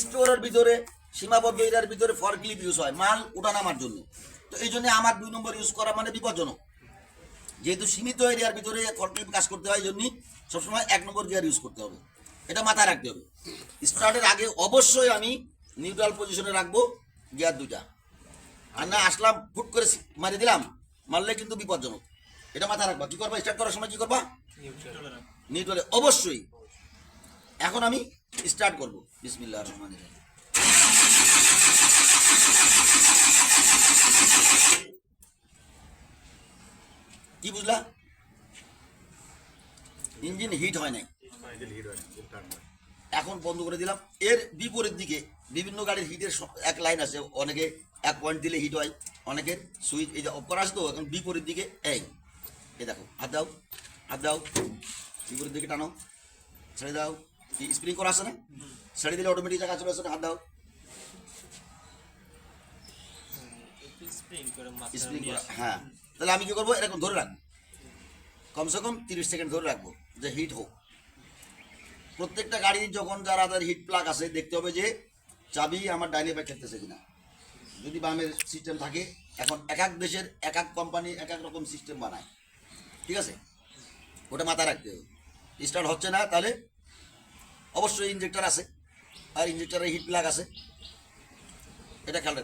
স্টোরের ভিতরে সীমাবদ্ধ এরিয়ার ভিতরে ফরক্লিপ ইউজ হয় মাল ওঠানামার জন্য। তো এই জন্য আমার 2 নম্বর ইউজ করা মানে বিপজ্জনক। যেহেতু সীমিত এরিয়ার ভিতরে ফরক্লিপ কাজ করতে হয়, এই জন্যই সবসময় 1 নম্বর গিয়ার ইউজ করতে হবে, এটা মাথায় রাখতে হবে। স্টার্টের আগে অবশ্যই আমি নিউট্রাল পজিশনে রাখবো গিয়ার 2টা, আর না আসলাম ফুট করে মারি দিলাম, মারলে কিন্তু বিপজ্জনক, এটা মাথায় রাখবা। কি করবা স্টার্ট করার সময়, কি করবা? নিউট্রালে অবশ্যই। এখন আমি স্টার্ট করব। বিসমিল্লাহির রহমানির রহিম। কি বুঝলা? ইঞ্জিন হিট হয় নাই, এখন বন্ধ করে দিলাম। এর বিপরীত দিকে বিভিন্ন গাড়ির হিটের এক লাইন আছে, অনেকে 1 পয়েন্ট দিলে হিট হয়, অনেকের সুইচ এই যে অফ করা আছে। তো এখন বিপরীত দিকে এই দেখো, হাত দাও, হাত দাও, বিপরীত দিকে টানো, ছেড়ে দাও। স্প্রিং করা আছে না, ছেড়ে দিলে অটোমেটিক জায়গা চলে আসে, হাত দাও, স্প্রিং করা। হ্যাঁ, তাহলে আমি কি করবো, এরকম ধরে রাখবো, কমসে কম 30 সেকেন্ড ধরে রাখবো যে হিট হোক। প্রত্যেকটা গাড়ির যখন যারা তাদের হিট প্লাগ আছে, দেখতে হবে যে চাবি আমার ডাইনে ব্যাক খেলতেছে কিনা। যদি বামের সিস্টেম থাকে, এখন এক এক দেশের এক এক কোম্পানি এক এক রকম সিস্টেম বানায়, ঠিক আছে, ওটা মাথায় রাখতে হবে। স্টার্ট হচ্ছে না, তাহলে অবশ্যই ইঞ্জেক্টর আছে, আর ইঞ্জেক্টরের হিট প্লাগ আছে, এটা খেয়াল রাখবে।